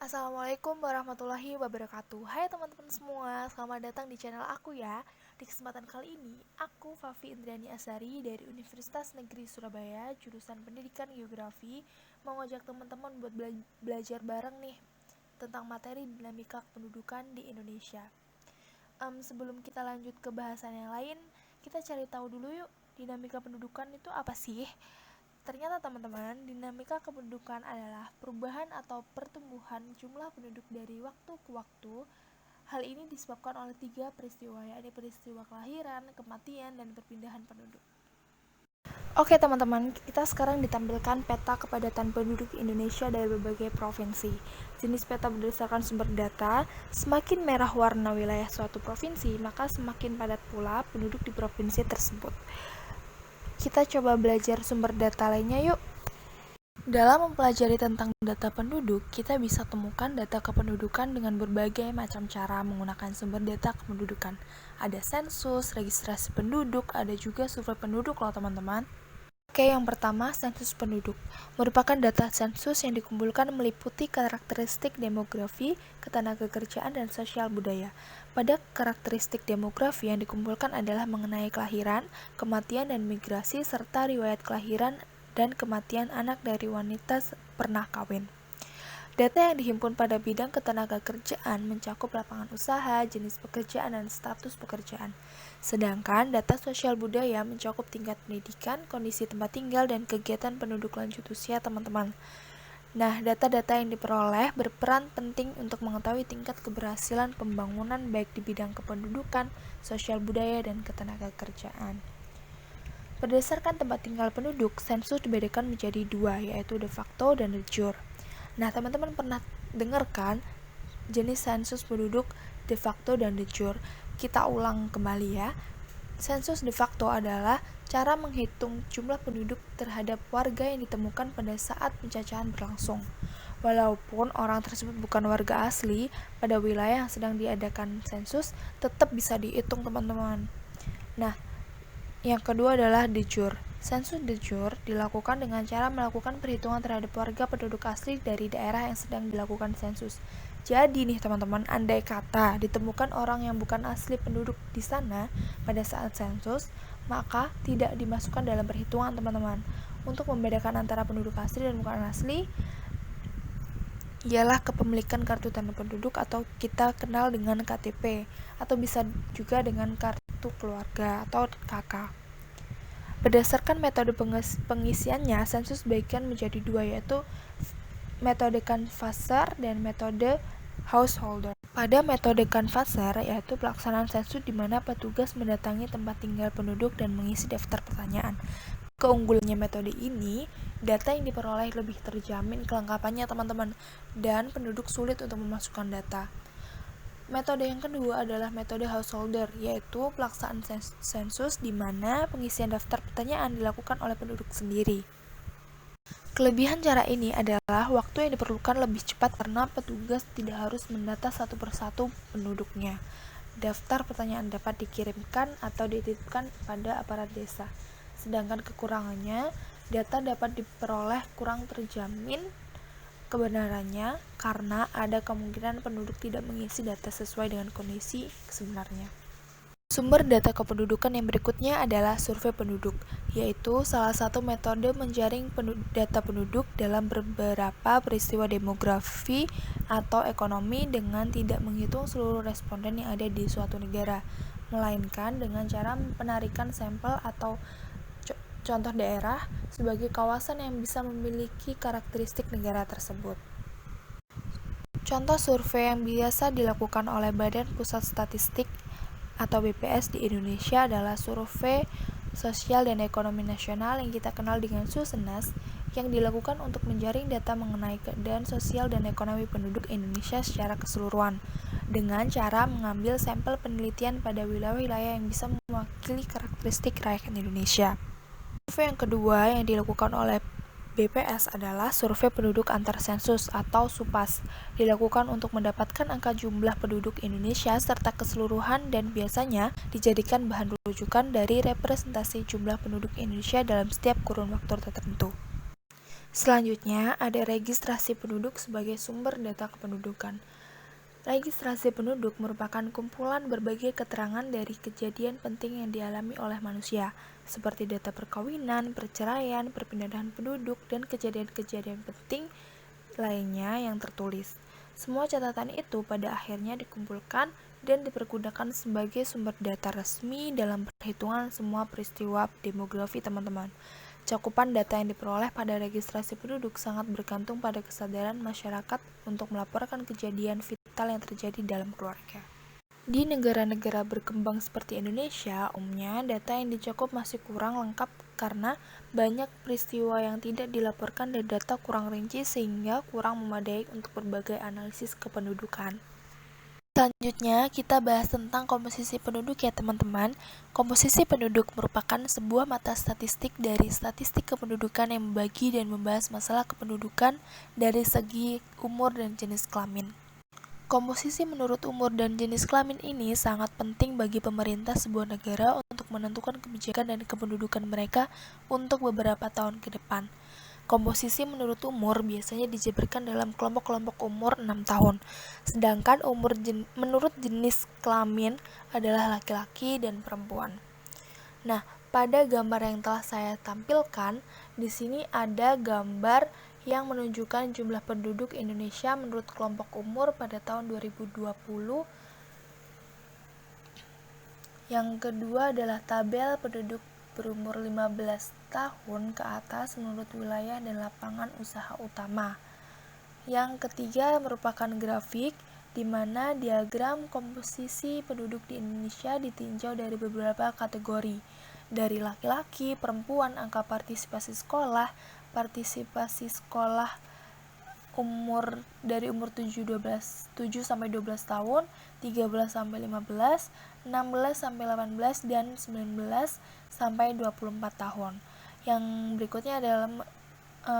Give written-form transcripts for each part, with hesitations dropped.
Assalamualaikum warahmatullahi wabarakatuh. Hai teman-teman semua, selamat datang di channel aku ya. Di kesempatan kali ini, aku Fafi Indrani Asari dari Universitas Negeri Surabaya, jurusan Pendidikan Geografi, mau ngajak teman-teman buat belajar bareng nih tentang materi dinamika kependudukan di Indonesia. Sebelum kita lanjut ke bahasan yang lain, kita cari tahu dulu yuk, dinamika pendudukan itu apa sih? Ternyata teman-teman, dinamika kependudukan adalah perubahan atau pertumbuhan jumlah penduduk dari waktu ke waktu. Hal ini disebabkan oleh 3 peristiwa, yakni peristiwa kelahiran, kematian, dan perpindahan penduduk. Oke teman-teman, kita sekarang ditampilkan peta kepadatan penduduk Indonesia dari berbagai provinsi. Jenis peta berdasarkan sumber data, semakin merah warna wilayah suatu provinsi, maka semakin padat pula penduduk di provinsi tersebut. Kita coba belajar sumber data lainnya yuk. Dalam mempelajari tentang data penduduk, kita bisa temukan data kependudukan dengan berbagai macam cara menggunakan sumber data kependudukan. Ada sensus, registrasi penduduk, ada juga survei penduduk loh teman-teman. Oke, yang pertama, sensus penduduk. Merupakan data sensus yang dikumpulkan meliputi karakteristik demografi, ketenagakerjaan, dan sosial budaya. Pada karakteristik demografi yang dikumpulkan adalah mengenai kelahiran, kematian, dan migrasi, serta riwayat kelahiran dan kematian anak dari wanita pernah kawin. Data yang dihimpun pada bidang ketenagakerjaan mencakup lapangan usaha, jenis pekerjaan, dan status pekerjaan. Sedangkan data sosial budaya mencakup tingkat pendidikan, kondisi tempat tinggal, dan kegiatan penduduk lanjut usia teman-teman. Nah, data-data yang diperoleh berperan penting untuk mengetahui tingkat keberhasilan pembangunan baik di bidang kependudukan, sosial budaya, dan ketenagakerjaan. Berdasarkan tempat tinggal penduduk, sensus dibedakan menjadi 2, yaitu de facto dan de jure. Nah, teman-teman pernah dengar kan jenis sensus penduduk de facto dan de jure? Kita ulang kembali ya. Sensus de facto adalah cara menghitung jumlah penduduk terhadap warga yang ditemukan pada saat penjajahan berlangsung. Walaupun orang tersebut bukan warga asli, pada wilayah yang sedang diadakan sensus tetap bisa dihitung teman-teman. Nah, yang kedua adalah de jure. Sensus de jure dilakukan dengan cara melakukan perhitungan terhadap warga penduduk asli dari daerah yang sedang dilakukan sensus. Jadi nih teman-teman, andai kata ditemukan orang yang bukan asli penduduk di sana pada saat sensus, maka tidak dimasukkan dalam perhitungan teman-teman. Untuk membedakan antara penduduk asli dan bukan asli, ialah kepemilikan kartu tanda penduduk atau kita kenal dengan KTP, atau bisa juga dengan kartu keluarga atau KK. Berdasarkan metode pengisiannya, sensus dibagikan menjadi 2, yaitu metode canvasser dan metode householder. Pada metode canvasser, yaitu pelaksanaan sensus di mana petugas mendatangi tempat tinggal penduduk dan mengisi daftar pertanyaan. Keunggulannya metode ini, data yang diperoleh lebih terjamin kelengkapannya teman-teman, dan penduduk sulit untuk memasukkan data. Metode yang kedua adalah metode householder, yaitu pelaksanaan sensus di mana pengisian daftar pertanyaan dilakukan oleh penduduk sendiri. Kelebihan cara ini adalah waktu yang diperlukan lebih cepat karena petugas tidak harus mendata satu persatu penduduknya. Daftar pertanyaan dapat dikirimkan atau dititipkan pada aparat desa. Sedangkan kekurangannya, data dapat diperoleh kurang terjamin kebenarannya karena ada kemungkinan penduduk tidak mengisi data sesuai dengan kondisi sebenarnya. Sumber data kependudukan yang berikutnya adalah survei penduduk, yaitu salah satu metode menjaring data penduduk dalam beberapa peristiwa demografi atau ekonomi dengan tidak menghitung seluruh responden yang ada di suatu negara, melainkan dengan cara penarikan sampel atau contoh daerah sebagai kawasan yang bisa memiliki karakteristik negara tersebut. Contoh survei yang biasa dilakukan oleh Badan Pusat Statistik atau BPS di Indonesia adalah survei sosial dan ekonomi nasional yang kita kenal dengan Susenas, yang dilakukan untuk menjaring data mengenai keadaan sosial dan ekonomi penduduk Indonesia secara keseluruhan dengan cara mengambil sampel penelitian pada wilayah-wilayah yang bisa mewakili karakteristik rakyat Indonesia. Survei yang kedua yang dilakukan oleh BPS adalah survei penduduk antar sensus atau SUPAS, dilakukan untuk mendapatkan angka jumlah penduduk Indonesia serta keseluruhan dan biasanya dijadikan bahan rujukan dari representasi jumlah penduduk Indonesia dalam setiap kurun waktu tertentu. Selanjutnya, ada registrasi penduduk sebagai sumber data kependudukan. Registrasi penduduk merupakan kumpulan berbagai keterangan dari kejadian penting yang dialami oleh manusia, seperti data perkawinan, perceraian, perpindahan penduduk, dan kejadian-kejadian penting lainnya yang tertulis. Semua catatan itu pada akhirnya dikumpulkan dan dipergunakan sebagai sumber data resmi dalam perhitungan semua peristiwa demografi teman-teman. Cakupan data yang diperoleh pada registrasi penduduk sangat bergantung pada kesadaran masyarakat untuk melaporkan kejadian vital yang terjadi dalam keluarga. Di negara-negara berkembang seperti Indonesia, umumnya data yang dicakup masih kurang lengkap karena banyak peristiwa yang tidak dilaporkan dan data kurang rinci sehingga kurang memadai untuk berbagai analisis kependudukan. Selanjutnya, kita bahas tentang komposisi penduduk ya teman-teman. Komposisi penduduk merupakan sebuah mata statistik dari statistik kependudukan yang membagi dan membahas masalah kependudukan dari segi umur dan jenis kelamin. Komposisi menurut umur dan jenis kelamin ini sangat penting bagi pemerintah sebuah negara untuk menentukan kebijakan dan kependudukan mereka untuk beberapa tahun ke depan. Komposisi menurut umur biasanya dijabarkan dalam kelompok-kelompok umur 6 tahun, sedangkan menurut jenis kelamin adalah laki-laki dan perempuan. Nah, pada gambar yang telah saya tampilkan, di sini ada gambar yang menunjukkan jumlah penduduk Indonesia menurut kelompok umur pada tahun 2020. Yang kedua adalah tabel penduduk berumur 15 tahun ke atas menurut wilayah dan lapangan usaha utama. Yang ketiga merupakan grafik di mana diagram komposisi penduduk di Indonesia ditinjau dari beberapa kategori, dari laki-laki, perempuan, angka partisipasi sekolah dari umur 7 sampai 12 tahun, 13 sampai 15, 16 sampai 18 dan 19 sampai 24 tahun. Yang berikutnya adalah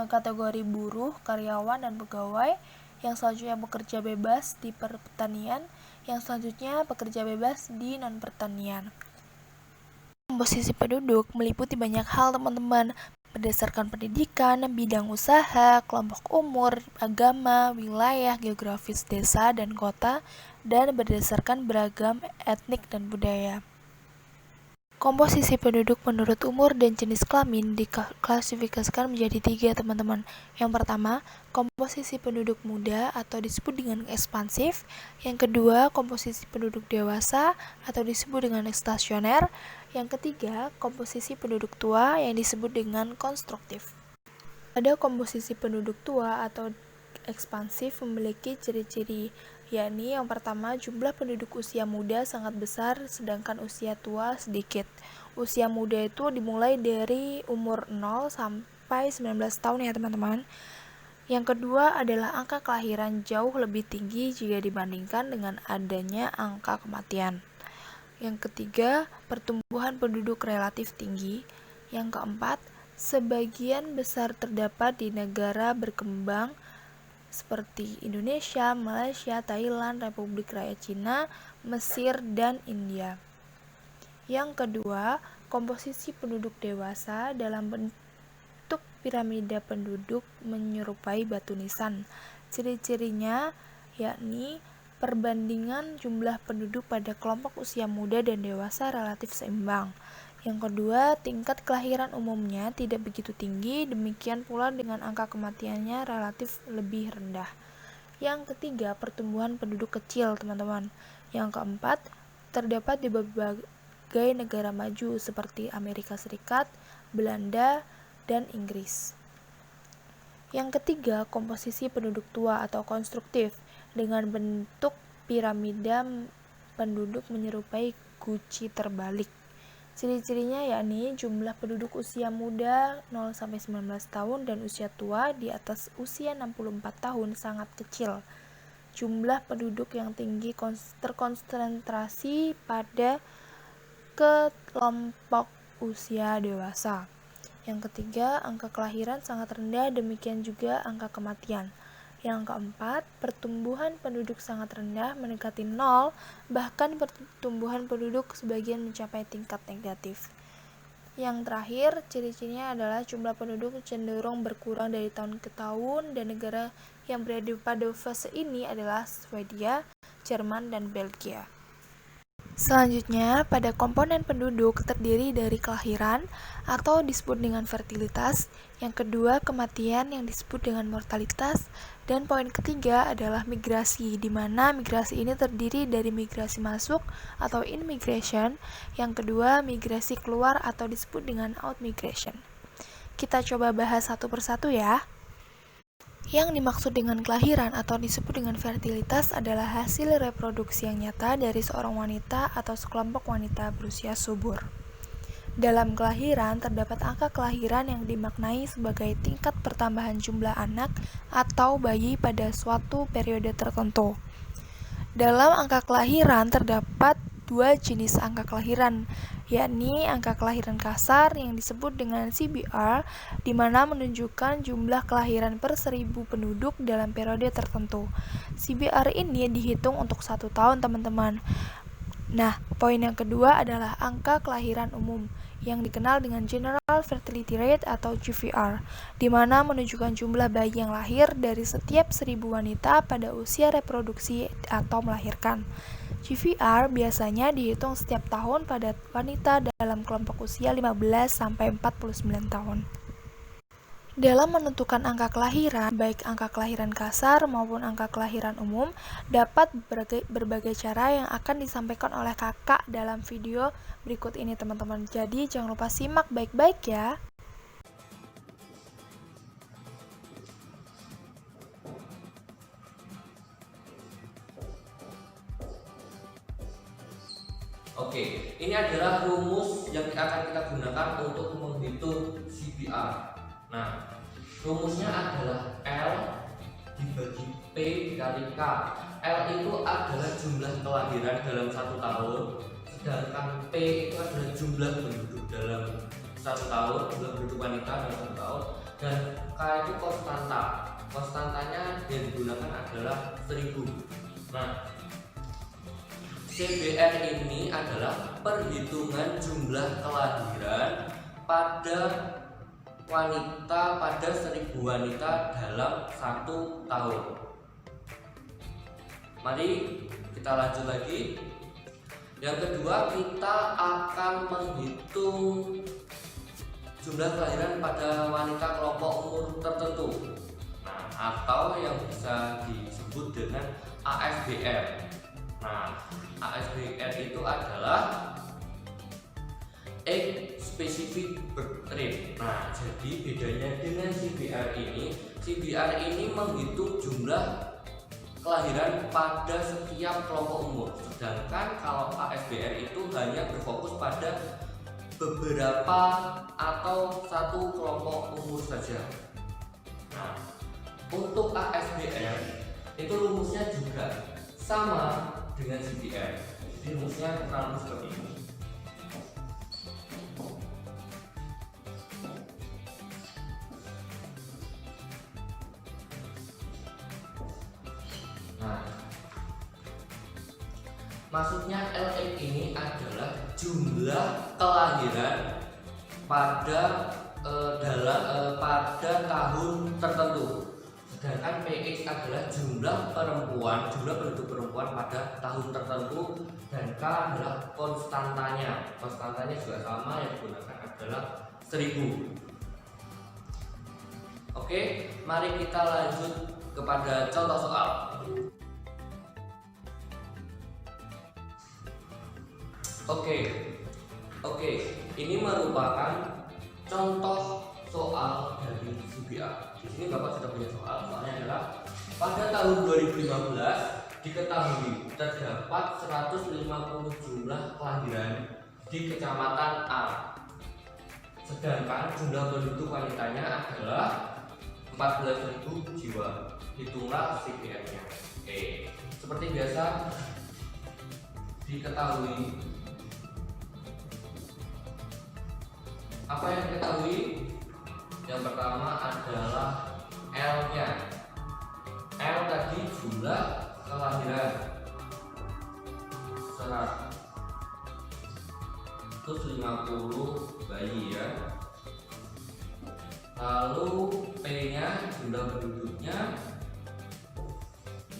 kategori buruh, karyawan dan pegawai. Yang selanjutnya pekerja bebas di pertanian, yang selanjutnya pekerja bebas di non-pertanian. Komposisi penduduk meliputi banyak hal teman-teman, berdasarkan pendidikan, bidang usaha, kelompok umur, agama, wilayah, geografis desa dan kota, dan berdasarkan beragam etnik dan budaya. Komposisi penduduk menurut umur dan jenis kelamin diklasifikasikan menjadi 3 teman-teman. Yang pertama, komposisi penduduk muda atau disebut dengan ekspansif. Yang kedua, komposisi penduduk dewasa atau disebut dengan stasioner. Yang ketiga, komposisi penduduk tua yang disebut dengan konstruktif. Pada komposisi penduduk tua atau ekspansif memiliki ciri-ciri, yakni yang pertama jumlah penduduk usia muda sangat besar sedangkan usia tua sedikit. Usia muda itu dimulai dari umur 0 sampai 19 tahun ya teman-teman. Yang kedua adalah angka kelahiran jauh lebih tinggi jika dibandingkan dengan adanya angka kematian. Yang ketiga, pertumbuhan penduduk relatif tinggi. Yang keempat, sebagian besar terdapat di negara berkembang seperti Indonesia, Malaysia, Thailand, Republik Rakyat Cina, Mesir, dan India. Yang kedua, komposisi penduduk dewasa dalam bentuk piramida penduduk menyerupai batu nisan. Ciri-cirinya yakni perbandingan jumlah penduduk pada kelompok usia muda dan dewasa relatif seimbang. Yang kedua, tingkat kelahiran umumnya tidak begitu tinggi, demikian pula dengan angka kematiannya relatif lebih rendah. Yang ketiga, pertumbuhan penduduk kecil, teman-teman. Yang keempat, terdapat di berbagai negara maju seperti Amerika Serikat, Belanda, dan Inggris. Yang ketiga, komposisi penduduk tua atau konstruktif dengan bentuk piramida penduduk menyerupai guci terbalik. Ciri-cirinya yakni jumlah penduduk usia muda 0-19 tahun dan usia tua di atas usia 64 tahun sangat kecil. Jumlah penduduk yang tinggi terkonsentrasi pada kelompok usia dewasa. Yang ketiga, angka kelahiran sangat rendah, demikian juga angka kematian. Yang keempat, pertumbuhan penduduk sangat rendah mendekati 0, bahkan pertumbuhan penduduk sebagian mencapai tingkat negatif. Yang terakhir, ciri-cirinya adalah jumlah penduduk cenderung berkurang dari tahun ke tahun, dan negara yang berada pada fase ini adalah Swedia, Jerman, dan Belgia. Selanjutnya, pada komponen penduduk terdiri dari kelahiran atau disebut dengan fertilitas, yang kedua kematian yang disebut dengan mortalitas, dan poin ketiga adalah migrasi, di mana migrasi ini terdiri dari migrasi masuk atau in-migration, yang kedua migrasi keluar atau disebut dengan out-migration. Kita coba bahas satu persatu ya. Yang dimaksud dengan kelahiran atau disebut dengan fertilitas adalah hasil reproduksi yang nyata dari seorang wanita atau sekelompok wanita berusia subur. Dalam kelahiran terdapat angka kelahiran yang dimaknai sebagai tingkat pertambahan jumlah anak atau bayi pada suatu periode tertentu. Dalam angka kelahiran terdapat dua jenis angka kelahiran, yakni angka kelahiran kasar yang disebut dengan CBR, di mana menunjukkan jumlah kelahiran per 1000 penduduk dalam periode tertentu. CBR ini dihitung untuk 1 tahun, teman-teman. Nah, poin yang kedua adalah angka kelahiran umum, yang dikenal dengan General Fertility Rate atau GFR, di mana menunjukkan jumlah bayi yang lahir dari setiap 1000 wanita pada usia reproduksi atau melahirkan. GVR biasanya dihitung setiap tahun pada wanita dalam kelompok usia 15-49 tahun. Dalam menentukan angka kelahiran, baik angka kelahiran kasar maupun angka kelahiran umum, dapat berbagai cara yang akan disampaikan oleh kakak dalam video berikut ini, teman-teman. Jadi jangan lupa simak baik-baik ya. Oke, ini adalah rumus yang akan kita gunakan untuk menghitung CBR. Nah, rumusnya adalah L dibagi P dikali K. L itu adalah jumlah kelahiran dalam 1 tahun, sedangkan P itu adalah jumlah penduduk dalam 1 tahun, jumlah penduduk wanita dalam 1 tahun, dan K itu konstanta. Konstantanya yang digunakan adalah 1000. Nah, CBR ini adalah perhitungan jumlah kelahiran pada wanita pada 1000 wanita dalam 1 tahun. Mari kita lanjut lagi. Yang kedua, kita akan menghitung jumlah kelahiran pada wanita kelompok umur tertentu, atau yang bisa disebut dengan ASBR. Nah, ASBR itu adalah Age Specific Birth Rate. Nah, jadi bedanya dengan CBR ini menghitung jumlah kelahiran pada setiap kelompok umur. Sedangkan kalau ASBR itu hanya berfokus pada beberapa atau satu kelompok umur saja. Nah, untuk ASBR itu rumusnya juga sama dengan CBR. Jadi rumusnya kurang seperti ini. Nah, maksudnya LX ini adalah jumlah kelahiran pada pada tahun tertentu. Sedangkan PX adalah jumlah penduduk perempuan pada tahun tertentu, dan K adalah konstantanya. Konstantanya juga sama, yang digunakan adalah 1000. Oke, mari kita lanjut kepada contoh soal. Oke, ini merupakan contoh soal dari CBR. Di sini Bapak sudah punya soalnya adalah pada tahun 2015 diketahui terdapat 150 jumlah kelahiran di kecamatan A. Sedangkan jumlah penduduk wanitanya adalah 14.000 jiwa. Hitunglah CBR-nya. Oke, seperti biasa diketahui. Apa yang diketahui? Yang pertama adalah L-nya. L tadi jumlah kelahiran. 150 bayi ya. Lalu P nya jumlah penduduknya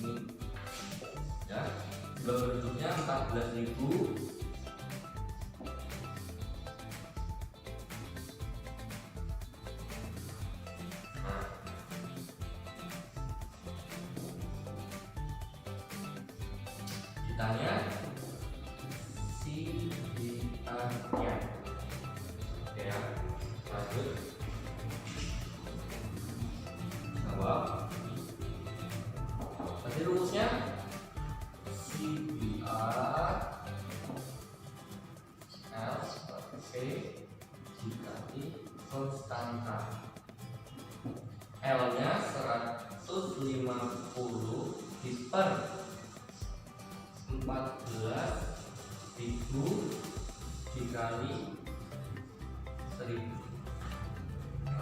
ini ya, jumlah penduduknya 14.000. Nah, ditanya CBR-nya ya, lanjut jawab. Tadi rumusnya CBR L P dikali konstanta. L nya 150 diper 14.000 dikali 1.000.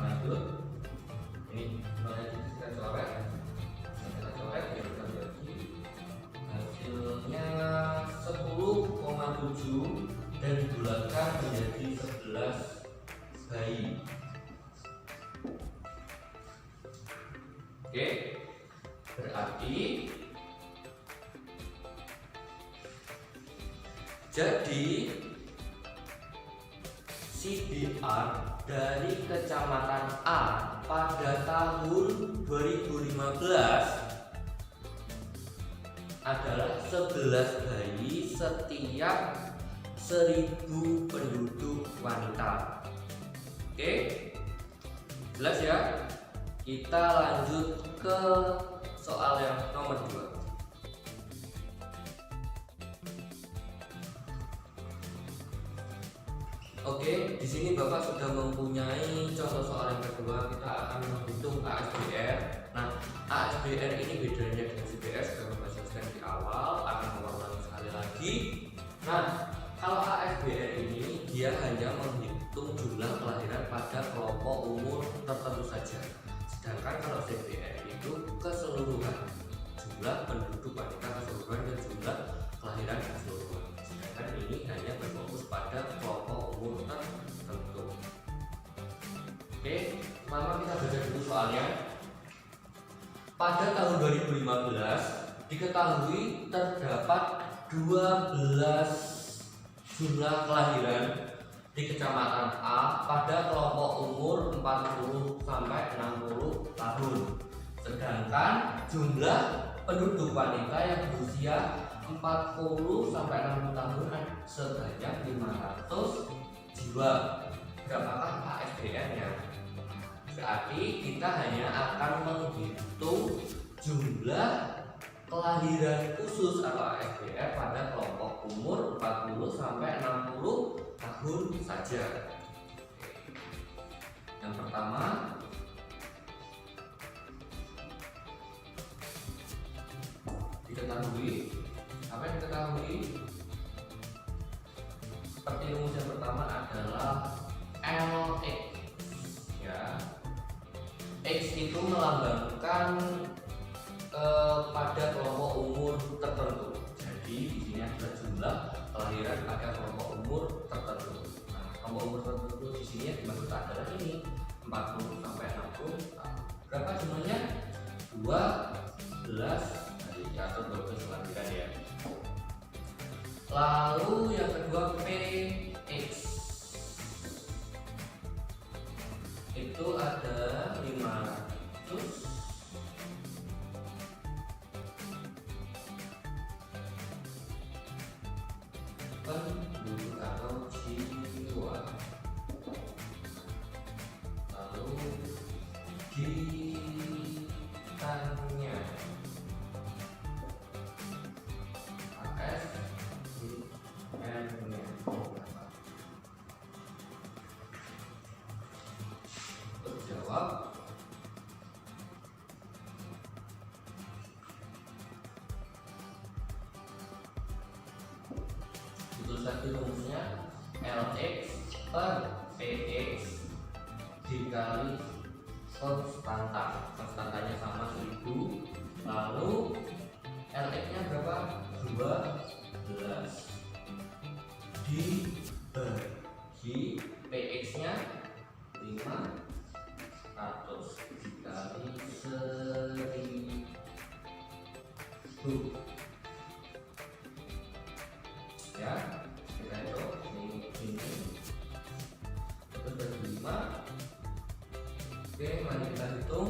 Lanjut, ini kita coret ya, kita bagi hasilnya 10,7 dan dibulatkan menjadi 11 bayi. Oke, berarti jadi CBR dari kecamatan A pada tahun 2015 adalah 11 bayi setiap 1.000 penduduk wanita. Oke, jelas ya? Kita lanjut ke soal yang nomor 2. Oke, di sini Bapak sudah mempunyai contoh soal yang kedua. Kita akan menghitung ASBR. Nah, ASBR ini bedanya dengan CBR sudah Bapak jelaskan di awal. Akan mengulangi sekali lagi. Nah, kalau ASBR ini dia hanya menghitung jumlah kelahiran pada kelompok umur tertentu saja. Sedangkan kalau CBR itu keseluruhan jumlah penduduk wanita keseluruhan dan jumlah kelahiran keseluruhan. Sedangkan ini hanya berfokus pada kelompok umur tertentu. Oke, pertama kita baca dulu soalnya. Pada tahun 2015 diketahui terdapat 12 jumlah kelahiran di kecamatan A pada kelompok umur 40 sampai 60 tahun. Sedangkan jumlah penduduk wanita yang berusia 40 sampai 60 tahun sebanyak 500 jiwa. Berapakah ASBR-nya? Berarti kita hanya akan menghitung jumlah kelahiran khusus atau ASBR pada kelompok umur 40 sampai 60 tahun saja. Yang pertama, diketahui apa yang diketahui seperti rumus yang pertama adalah LX ya. X itu melambangkan pada kelompok umur tertentu. Jadi di sini adalah jumlah kelahiran pada kelompok umur tertentu. Nah, kelompok umur tertentu di sini yang dimaksud adalah ini 40 sampai 60 tahun. Berapa jumlahnya? 12 atau 12 kelahiran ya. Lalu yang kedua PX itu ada 500 penduduk atau jiwa. Lalu ditanya ASBR-nya berapa? Untuk jawab tulis lagi rumusnya LX per PX dikali konstanta. Konstantanya sama 1000. Lalu LX nya berapa? 12 dibagi Ya, kita hitung ini terus bagi 5. Oke, mari kita hitung.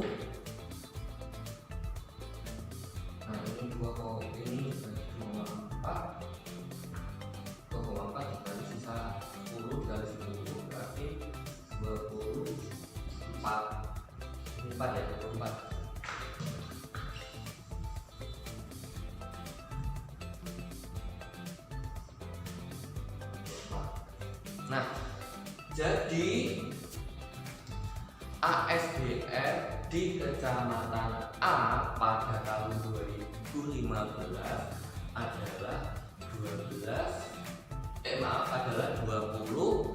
Nah, ini 2,4 dikali sisa 10 dikali 10 berarti 24. Ini 4 ya, 24. Nah, jadi ASDR di Kecamatan A pada tahun 2015 adalah 24.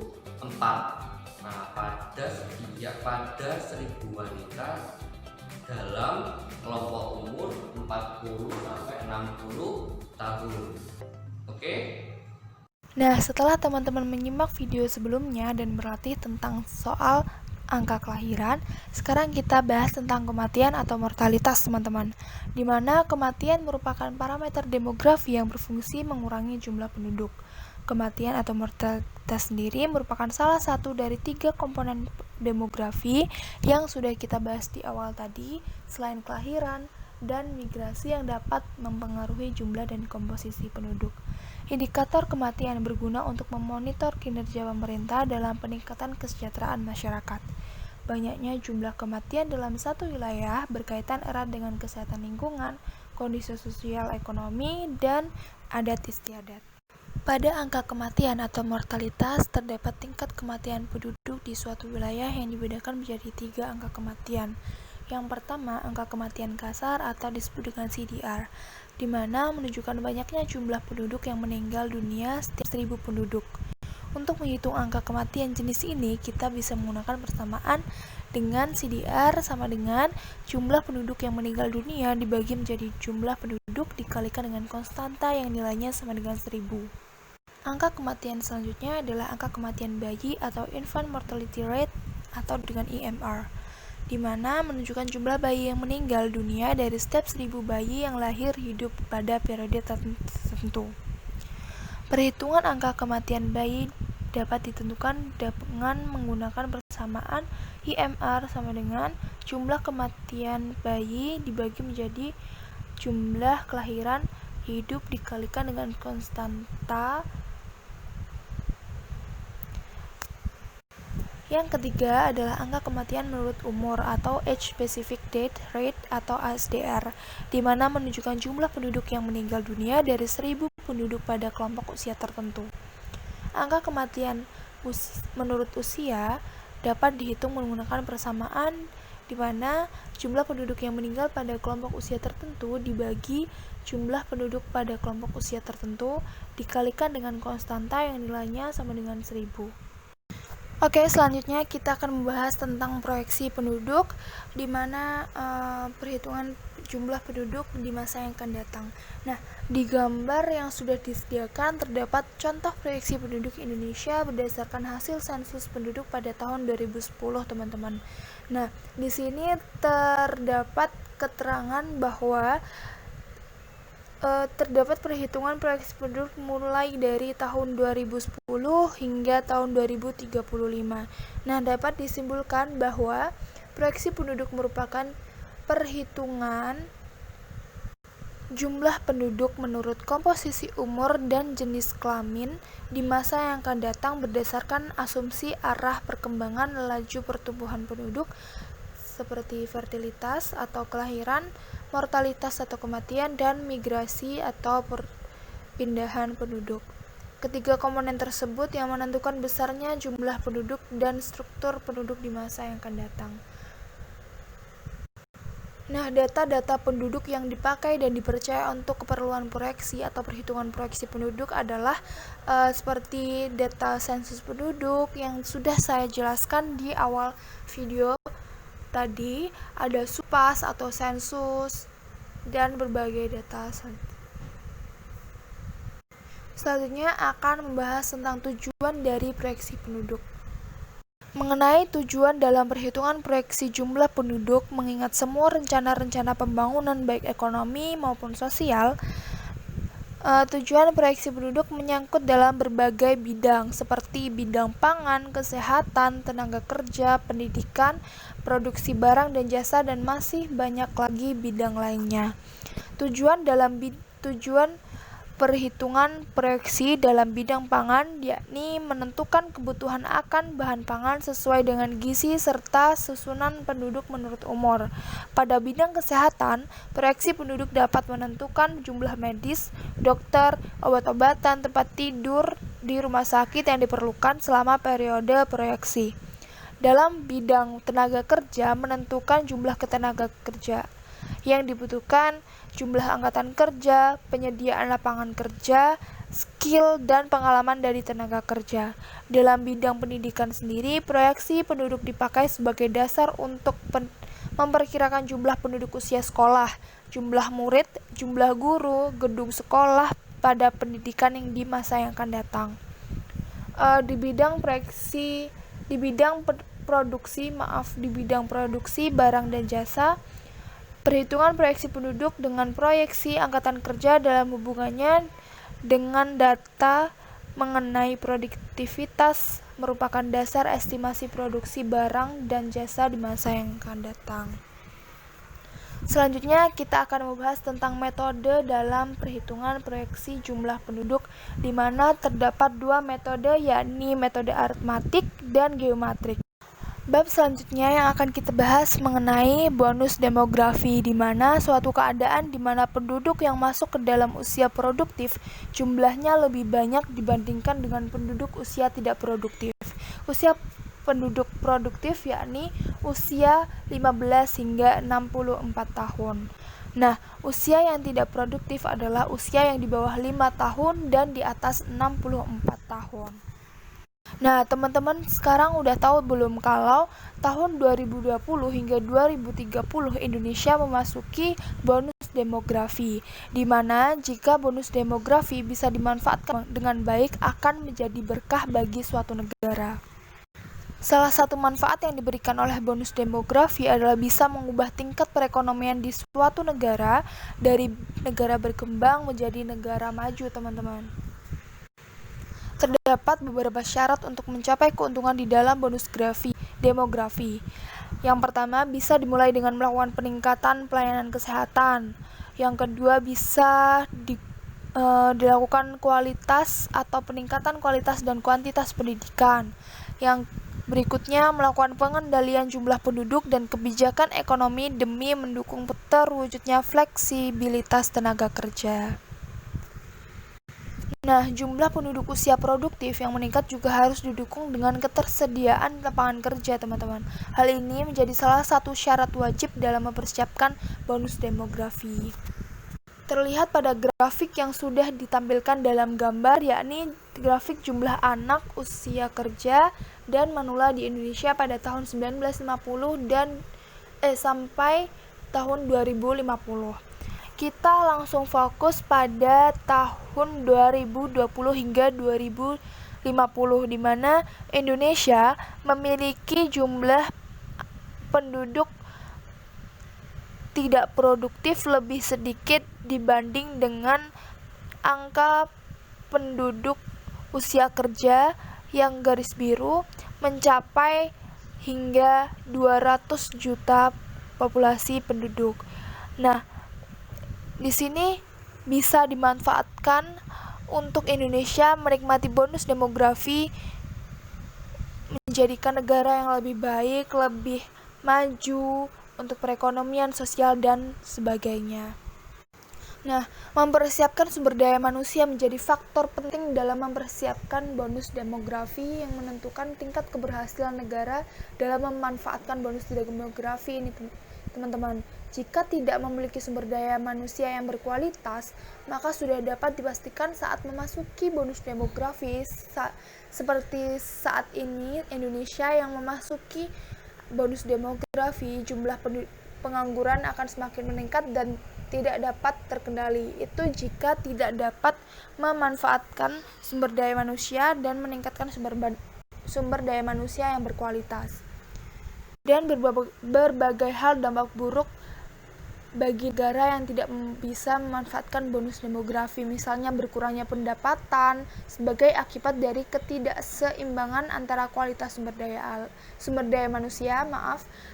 Nah, pada 1000 wanita dalam kelompok umur 40 sampai 60 tahun. Oke? Nah, setelah teman-teman menyimak video sebelumnya dan berlatih tentang soal angka kelahiran, sekarang kita bahas tentang kematian atau mortalitas, teman-teman. Di mana kematian merupakan parameter demografi yang berfungsi mengurangi jumlah penduduk. Kematian atau mortalitas sendiri merupakan salah satu dari 3 komponen demografi yang sudah kita bahas di awal tadi, selain kelahiran dan migrasi yang dapat mempengaruhi jumlah dan komposisi penduduk. Indikator kematian berguna untuk memonitor kinerja pemerintah dalam peningkatan kesejahteraan masyarakat. Banyaknya jumlah kematian dalam satu wilayah berkaitan erat dengan kesehatan lingkungan, kondisi sosial ekonomi, dan adat istiadat. Pada angka kematian atau mortalitas, terdapat tingkat kematian penduduk di suatu wilayah yang dibedakan menjadi 3 angka kematian. Yang pertama, angka kematian kasar atau disebut dengan CDR, di mana menunjukkan banyaknya jumlah penduduk yang meninggal dunia setiap 1000 penduduk. Untuk menghitung angka kematian jenis ini, kita bisa menggunakan persamaan dengan CDR sama dengan jumlah penduduk yang meninggal dunia dibagi menjadi jumlah penduduk dikalikan dengan konstanta yang nilainya sama dengan 1000. Angka kematian selanjutnya adalah angka kematian bayi atau infant mortality rate atau dengan IMR, di mana menunjukkan jumlah bayi yang meninggal dunia dari setiap 1000 bayi yang lahir hidup pada periode tertentu. Perhitungan angka kematian bayi dapat ditentukan dengan menggunakan persamaan IMR sama dengan jumlah kematian bayi dibagi menjadi jumlah kelahiran hidup dikalikan dengan konstanta. Yang ketiga adalah angka kematian menurut umur atau Age Specific Death Rate atau ASDR, di mana menunjukkan jumlah penduduk yang meninggal dunia dari 1000 penduduk pada kelompok usia tertentu. Angka kematian menurut usia dapat dihitung menggunakan persamaan di mana jumlah penduduk yang meninggal pada kelompok usia tertentu dibagi jumlah penduduk pada kelompok usia tertentu dikalikan dengan konstanta yang nilainya sama dengan 1000. Oke, selanjutnya kita akan membahas tentang proyeksi penduduk, di mana perhitungan jumlah penduduk di masa yang akan datang. Nah, di gambar yang sudah disediakan terdapat contoh proyeksi penduduk Indonesia berdasarkan hasil sensus penduduk pada tahun 2010, teman-teman. Nah, di sini terdapat keterangan bahwa terdapat perhitungan proyeksi penduduk mulai dari tahun 2010 hingga tahun 2035. Nah, dapat disimpulkan bahwa proyeksi penduduk merupakan perhitungan jumlah penduduk menurut komposisi umur dan jenis kelamin di masa yang akan datang berdasarkan asumsi arah perkembangan laju pertumbuhan penduduk seperti fertilitas atau kelahiran, mortalitas atau kematian, dan migrasi atau perpindahan penduduk. Ketiga komponen tersebut yang menentukan besarnya jumlah penduduk dan struktur penduduk di masa yang akan datang. Nah, data-data penduduk yang dipakai dan dipercaya untuk keperluan proyeksi atau perhitungan proyeksi penduduk adalah seperti data sensus penduduk yang sudah saya jelaskan di awal video tadi, ada SUPAS atau sensus dan berbagai data. Selanjutnya akan membahas tentang tujuan dari proyeksi penduduk. Mengenai tujuan dalam perhitungan proyeksi jumlah penduduk, mengingat semua rencana-rencana pembangunan baik ekonomi maupun sosial, tujuan proyeksi penduduk menyangkut dalam berbagai bidang seperti bidang pangan, kesehatan, tenaga kerja, pendidikan, produksi barang dan jasa, dan masih banyak lagi bidang lainnya. Tujuan perhitungan proyeksi dalam bidang pangan yakni menentukan kebutuhan akan bahan pangan sesuai dengan gizi serta susunan penduduk menurut umur. Pada bidang kesehatan, proyeksi penduduk dapat menentukan jumlah medis, dokter, obat-obatan, tempat tidur di rumah sakit yang diperlukan selama periode proyeksi. Dalam bidang tenaga kerja, menentukan jumlah ketenaga kerja yang dibutuhkan, jumlah angkatan kerja, penyediaan lapangan kerja, skill, dan pengalaman dari tenaga kerja. Dalam bidang pendidikan sendiri, proyeksi penduduk dipakai sebagai dasar untuk memperkirakan jumlah penduduk usia sekolah, jumlah murid, jumlah guru, gedung sekolah pada pendidikan yang di masa yang akan datang. Di bidang produksi barang dan jasa, perhitungan proyeksi penduduk dengan proyeksi angkatan kerja dalam hubungannya dengan data mengenai produktivitas merupakan dasar estimasi produksi barang dan jasa di masa yang akan datang. Selanjutnya kita akan membahas tentang metode dalam perhitungan proyeksi jumlah penduduk, di mana terdapat dua metode, yakni metode aritmatik dan geometrik. Bab selanjutnya yang akan kita bahas mengenai bonus demografi, di mana suatu keadaan di mana penduduk yang masuk ke dalam usia produktif jumlahnya lebih banyak dibandingkan dengan penduduk usia tidak produktif. Usia penduduk produktif yakni usia 15 hingga 64 tahun. Nah, usia yang tidak produktif adalah usia yang di bawah 5 tahun dan di atas 64 tahun. Nah, teman-teman sekarang udah tahu belum kalau tahun 2020 hingga 2030 Indonesia memasuki bonus demografi, di mana jika bonus demografi bisa dimanfaatkan dengan baik akan menjadi berkah bagi suatu negara. Salah satu manfaat yang diberikan oleh bonus demografi adalah bisa mengubah tingkat perekonomian di suatu negara dari negara berkembang menjadi negara maju, teman-teman. Terdapat beberapa syarat untuk mencapai keuntungan di dalam bonus demografi. Yang pertama, bisa dimulai dengan melakukan peningkatan pelayanan kesehatan. Yang kedua, bisa dilakukan kualitas atau peningkatan kualitas dan kuantitas pendidikan. Yang berikutnya, melakukan pengendalian jumlah penduduk dan kebijakan ekonomi demi mendukung terwujudnya fleksibilitas tenaga kerja. Nah, jumlah penduduk usia produktif yang meningkat juga harus didukung dengan ketersediaan lapangan kerja, teman-teman. Hal ini menjadi salah satu syarat wajib dalam mempersiapkan bonus demografi. Terlihat pada grafik yang sudah ditampilkan dalam gambar, yakni grafik jumlah anak usia kerja dan manula di Indonesia pada tahun 1950 sampai tahun 2050. Kita langsung fokus pada tahun 2020 hingga 2050, di mana Indonesia memiliki jumlah penduduk tidak produktif lebih sedikit dibanding dengan angka penduduk usia kerja yang garis biru mencapai hingga 200 juta populasi penduduk. Nah, di sini bisa dimanfaatkan untuk Indonesia menikmati bonus demografi, menjadikan negara yang lebih baik, lebih maju untuk perekonomian, sosial, dan sebagainya. Nah, mempersiapkan sumber daya manusia menjadi faktor penting dalam mempersiapkan bonus demografi yang menentukan tingkat keberhasilan negara dalam memanfaatkan bonus demografi ini, teman-teman. Jika tidak memiliki sumber daya manusia yang berkualitas, maka sudah dapat dipastikan saat memasuki bonus demografi seperti saat ini Indonesia yang memasuki bonus demografi, jumlah pengangguran akan semakin meningkat dan tidak dapat terkendali. Itu jika tidak dapat memanfaatkan sumber daya manusia dan meningkatkan sumber daya manusia yang berkualitas. Dan berbagai hal dampak buruk bagi negara yang tidak bisa memanfaatkan bonus demografi, misalnya berkurangnya pendapatan sebagai akibat dari ketidakseimbangan antara kualitas sumber daya manusia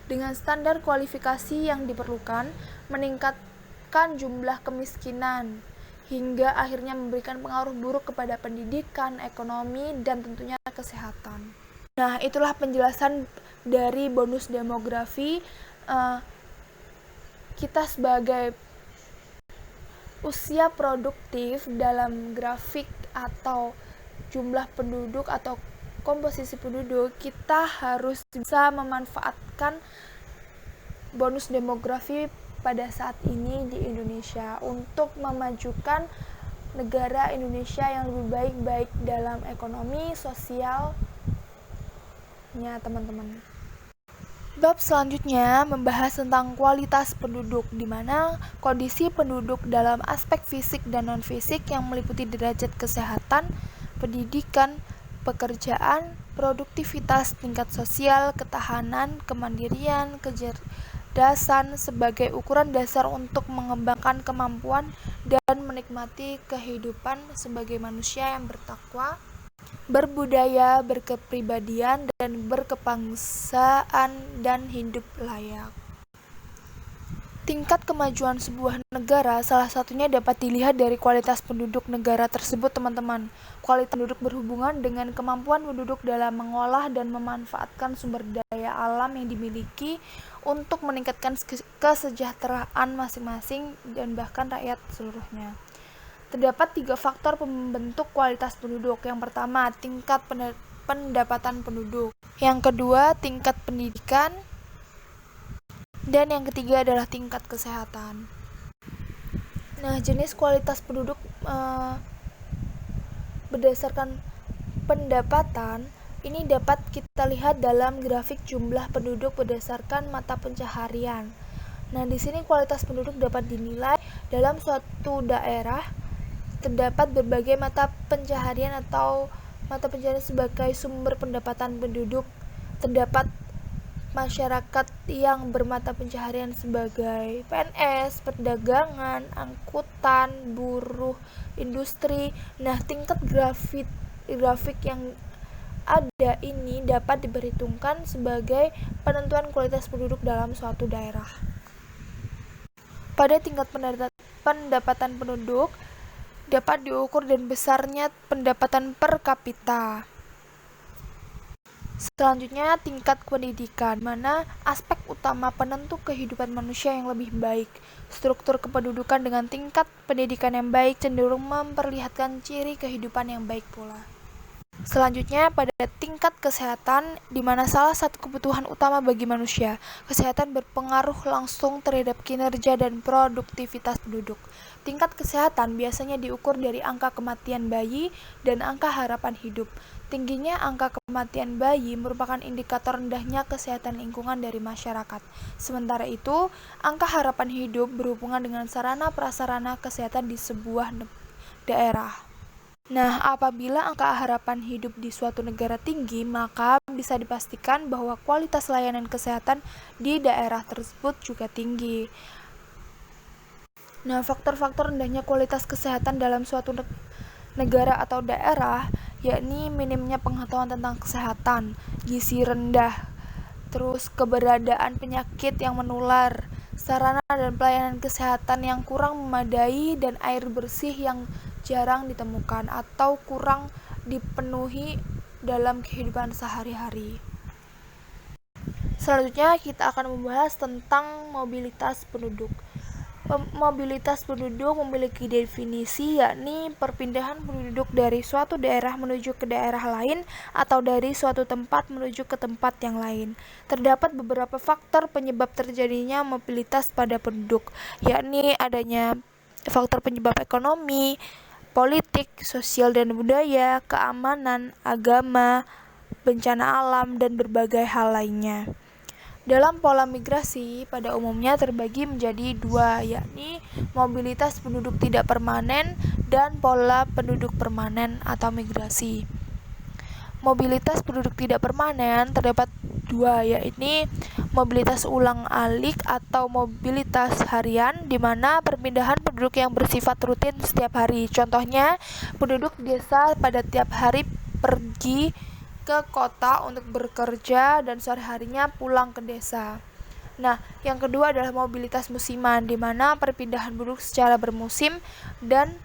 dengan standar kualifikasi yang diperlukan, meningkatkan jumlah kemiskinan, hingga akhirnya memberikan pengaruh buruk kepada pendidikan, ekonomi, dan tentunya kesehatan. Nah, itulah penjelasan dari bonus demografi. Kita sebagai usia produktif dalam grafik atau jumlah penduduk atau komposisi penduduk, kita harus bisa memanfaatkan bonus demografi pada saat ini di Indonesia untuk memajukan negara Indonesia yang lebih baik dalam ekonomi, sosialnya, teman-teman. Bab selanjutnya membahas tentang kualitas penduduk, di mana kondisi penduduk dalam aspek fisik dan non-fisik yang meliputi derajat kesehatan, pendidikan, pekerjaan, produktivitas, tingkat sosial, ketahanan, kemandirian, kecerdasan sebagai ukuran dasar untuk mengembangkan kemampuan dan menikmati kehidupan sebagai manusia yang bertakwa, berbudaya, berkepribadian, dan berkebangsaan dan hidup layak. Tingkat kemajuan sebuah negara salah satunya dapat dilihat dari kualitas penduduk negara tersebut, teman-teman. Kualitas penduduk berhubungan dengan kemampuan penduduk dalam mengolah dan memanfaatkan sumber daya alam yang dimiliki untuk meningkatkan kesejahteraan masing-masing dan bahkan rakyat seluruhnya. Terdapat 3 faktor pembentuk kualitas penduduk. Yang pertama, tingkat pendapatan penduduk. Yang kedua, tingkat pendidikan. Dan yang ketiga adalah tingkat kesehatan. Nah, jenis kualitas penduduk berdasarkan pendapatan ini dapat kita lihat dalam grafik jumlah penduduk berdasarkan mata pencaharian. Nah, di sini kualitas penduduk dapat dinilai dalam suatu daerah. Terdapat berbagai mata pencaharian atau mata pencaharian sebagai sumber pendapatan penduduk. Terdapat masyarakat yang bermata pencaharian sebagai PNS, perdagangan, angkutan, buruh, industri. Nah, tingkat grafik yang ada ini dapat diperhitungkan sebagai penentuan kualitas penduduk dalam suatu daerah. Pada tingkat pendapatan penduduk dapat diukur dan besarnya pendapatan per kapita. Selanjutnya, tingkat pendidikan, mana aspek utama penentu kehidupan manusia yang lebih baik. Struktur kependudukan dengan tingkat pendidikan yang baik cenderung memperlihatkan ciri kehidupan yang baik pula. Selanjutnya, pada tingkat kesehatan, di mana salah satu kebutuhan utama bagi manusia, kesehatan berpengaruh langsung terhadap kinerja dan produktivitas penduduk. Tingkat kesehatan biasanya diukur dari angka kematian bayi dan angka harapan hidup. Tingginya angka kematian bayi merupakan indikator rendahnya kesehatan lingkungan dari masyarakat. Sementara itu, angka harapan hidup berhubungan dengan sarana prasarana kesehatan di sebuah daerah. Nah, apabila angka harapan hidup di suatu negara tinggi, maka bisa dipastikan bahwa kualitas layanan kesehatan di daerah tersebut juga tinggi. Nah, faktor-faktor rendahnya kualitas kesehatan dalam suatu negara atau daerah yakni minimnya pengetahuan tentang kesehatan, gizi rendah, terus keberadaan penyakit yang menular, sarana dan pelayanan kesehatan yang kurang memadai, dan air bersih yang jarang ditemukan atau kurang dipenuhi dalam kehidupan sehari-hari. Selanjutnya kita akan membahas tentang mobilitas penduduk. Mobilitas penduduk memiliki definisi, yakni perpindahan penduduk dari suatu daerah menuju ke daerah lain atau dari suatu tempat menuju ke tempat yang lain. Terdapat beberapa faktor penyebab terjadinya mobilitas pada penduduk, yakni adanya faktor penyebab ekonomi, politik, sosial dan budaya, keamanan, agama, bencana alam, dan berbagai hal lainnya. Dalam pola migrasi pada umumnya terbagi menjadi 2, yakni mobilitas penduduk tidak permanen dan pola penduduk permanen atau migrasi. mobilitas penduduk tidak permanen terdapat dua, yaitu mobilitas ulang-alik atau mobilitas harian, di mana perpindahan penduduk yang bersifat rutin setiap hari. Contohnya, penduduk desa pada tiap hari pergi ke kota untuk bekerja dan sore harinya pulang ke desa. Nah, yang kedua adalah mobilitas musiman, di mana perpindahan penduduk secara bermusim dan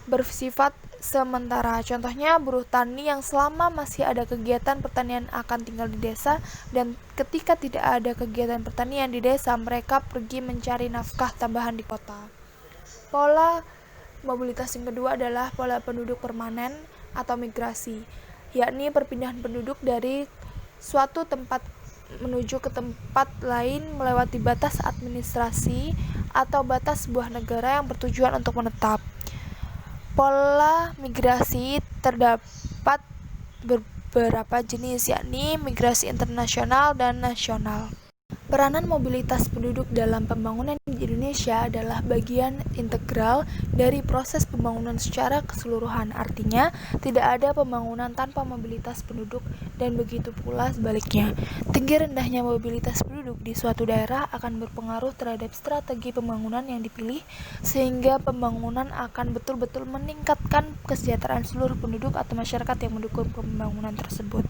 bersifat sementara. Contohnya, buruh tani yang selama masih ada kegiatan pertanian akan tinggal di desa, dan ketika tidak ada kegiatan pertanian di desa, mereka pergi mencari nafkah tambahan di kota. Pola mobilitas yang kedua adalah pola penduduk permanen atau migrasi, yakni perpindahan penduduk dari suatu tempat menuju ke tempat lain melewati batas administrasi atau batas sebuah negara yang bertujuan untuk menetap. Pola migrasi terdapat beberapa jenis, yakni migrasi internasional dan nasional. Peranan mobilitas penduduk dalam pembangunan di Indonesia adalah bagian integral dari proses pembangunan secara keseluruhan. Artinya, tidak ada pembangunan tanpa mobilitas penduduk, dan begitu pula sebaliknya. Tinggi rendahnya mobilitas penduduk di suatu daerah akan berpengaruh terhadap strategi pembangunan yang dipilih, sehingga pembangunan akan betul-betul meningkatkan kesejahteraan seluruh penduduk atau masyarakat yang mendukung pembangunan tersebut.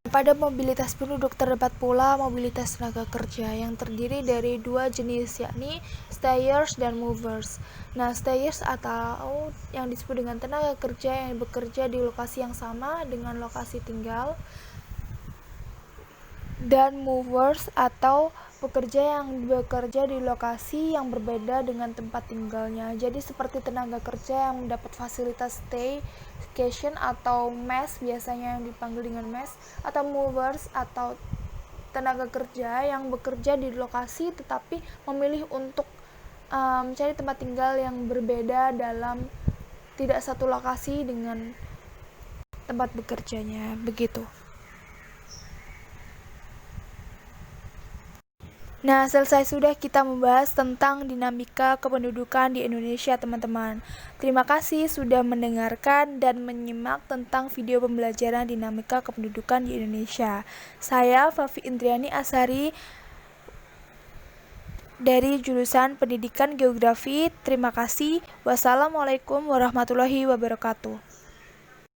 Pada mobilitas penduduk terdapat pula mobilitas tenaga kerja yang terdiri dari dua jenis, yakni stayers dan movers. Nah, stayers atau yang disebut dengan tenaga kerja yang bekerja di lokasi yang sama dengan lokasi tinggal, dan movers atau pekerja yang bekerja di lokasi yang berbeda dengan tempat tinggalnya. Jadi seperti tenaga kerja yang mendapat fasilitas staycation atau mes, biasanya yang dipanggil dengan mes, atau movers atau tenaga kerja yang bekerja di lokasi tetapi memilih untuk mencari tempat tinggal yang berbeda dalam tidak satu lokasi dengan tempat bekerjanya, begitu. Nah, selesai sudah kita membahas tentang dinamika kependudukan di Indonesia, teman-teman. Terima kasih sudah mendengarkan dan menyimak tentang video pembelajaran dinamika kependudukan di Indonesia. Saya Fafi Indriani Asari dari jurusan Pendidikan Geografi. Terima kasih. Wassalamualaikum warahmatullahi wabarakatuh.